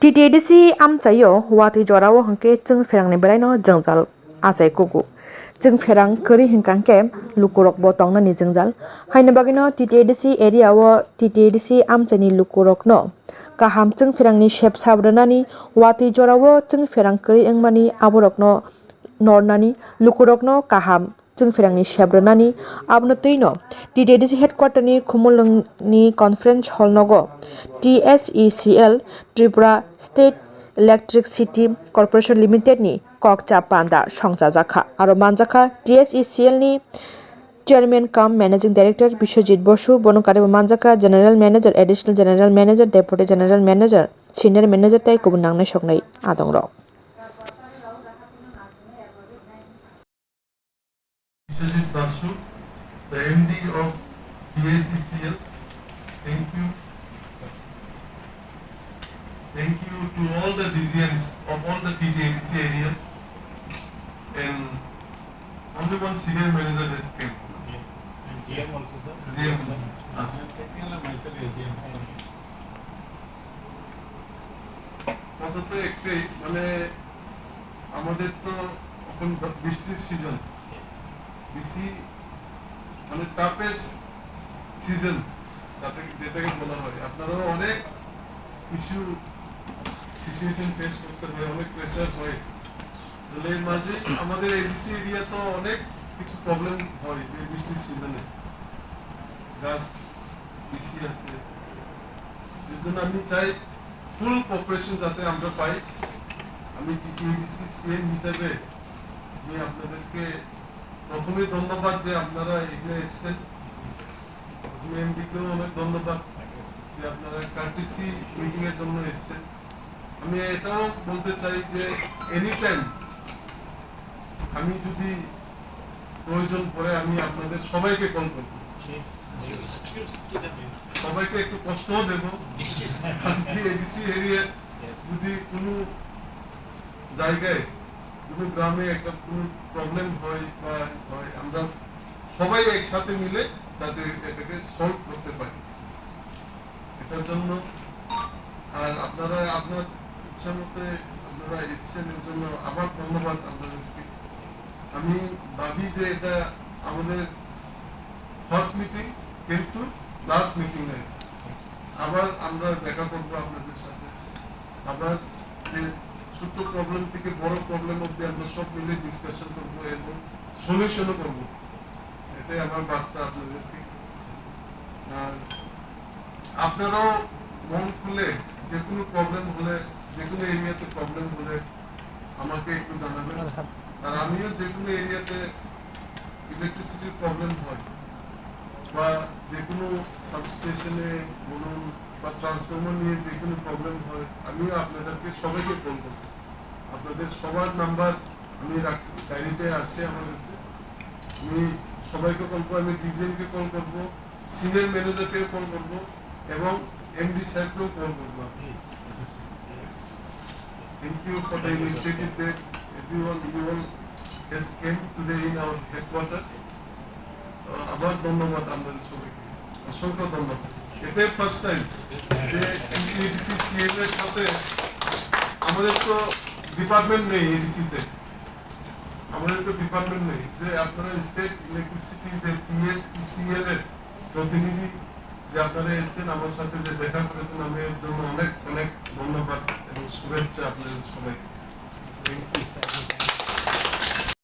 TTDC amchayo wati jorawo hangke chung ferang ni belai no jangjal achai kuku chung ferang kari hingkangke lukurok bo tongna ni jangjal haina bagino TTDC area wo TTDC amchani lukurok no kaham chung ferang ni shep sabrani wati jorawo chung ferang kari engmani aborok no nornani lukurok no kaham chung ferang ni shebrani abno tuino TTDC headquarter ni khumulung ni conference hall nogo TSECL Tripura State Electricity Corporation Limited ni kokcha panda songja jakha aro manjakha TSECL ni Chairman cum Managing Director Bishojit Bosu bonokare manjaka General Manager Additional General Manager Deputy General Manager Senior Manager tai kubun nangnai soknai adongrok Bishojit Basu, the MD of TSECL. Thank you. Thank you to all the DGMs of all the TTDC areas, and only one senior manager has came. Yes, and GM also, sir. GM also. Technical myself is GM. অন্তত একটাই মানে আমাদের তো এখন বৃষ্টির season, বেশি মানে toughest season যেটাকে বলা হয়, আপনারাও অনেক ইস্যু সিচুয়েশন ফেস করতে হয়, অনেক প্রেসার হয়, তাহলে এর মাঝে আমাদের এডিসি এরিয়া তো অনেক কিছু প্রবলেম হয় এই বৃষ্টির সিজনে, গাছ বেশি আছে, এর জন্য আমি চাই ফুল কোঅপারেশন যাতে আমরা পাই। আমি টিটিডিসি সিএম হিসেবে আমি আপনাদেরকে প্রথমে ধন্যবাদ যে আপনারা এখানে এসেছেন, এমডিকেও অনেক ধন্যবাদ যে আপনারা কার্টিসি মিটিং এর জন্য এসেছেন। আমি এটাও বলতে চাই যে এনি টাইম আমি যদি প্রয়োজন পড়ে আমি আপনাদের সবাইকে কল করব, সবাইকে একটু কষ্টও দেব, এডিসি এরিয়া যদি কোনো জায়গায় কোনো গ্রামে একটা কোনো প্রবলেম হয় বা হয়, আমরা সবাই একসাথে মিলে যাতে এটাকে সলভ করতে পারি এটার জন্য। আর আপনারা আপনার ইচ্ছা মতে আপনারা এসেছেন, এর জন্য আবার ধন্যবাদ আপনাদেরকে। আমি ভাবি যে এটা আমাদের ফার্স্ট মিটিং, কিন্তু লাস্ট মিটিং নেই, আবার আমরা দেখা করবো আপনাদের সাথে, আবার যে ছোট প্রবলেম থেকে বড় প্রবলেম অব্দি আমরা সব মিলে ডিসকাশন করবো এবং সলিউশনও করবো, এটাই আমার বার্তা আপনাদেরকে। আর আপনারাও মন খুলে যে কোনো প্রবলেম হলে, যে কোনো এরিয়াতে প্রবলেম হলে আমাকে একটু জানাবেন। আর আমিও যে কোনো এরিয়াতে ইলেকট্রিসিটির প্রবলেম হয় বা যে কোনো সাবস্টেশনে বলুন বা ট্রান্সফরমার নিয়ে যে কোনো প্রবলেম হয়, আমিও আপনাদেরকে সবাইকে কল করব। আপনাদের সবার নাম্বার আমি ডায়েরিতে আছে আমার কাছে, আমি সবাইকে কল করবো, আমি ডিজিএমকে কল করবো, সিনিয়র ম্যানেজারকে কল করবো এবং এমডি সাহেবকেও কল করবো। Thank you for the initiative that everyone you all has came today in our headquarters. আবার ধন্যবাদ আপনাদের সবাইকে, অসংখ্য ধন্যবাদ। এটাই ফার্স্ট টাইম যে এডিসি সিএম এর সাথে, আমাদের তো ডিপার্টমেন্ট নেই এডিসিতে, আমাদের তো ডিপার্টমেন্ট নেই, যে আপনারা স্টেট ইলেকট্রিসিটি যে TSECL এর প্রতিনিধি যে আপনারা এসেছেন আমার সাথে যে দেখা করেছেন, আমি এর জন্য অনেক অনেক ধন্যবাদ এবং শুভেচ্ছা আপনাদের সবাইকে। Thank you.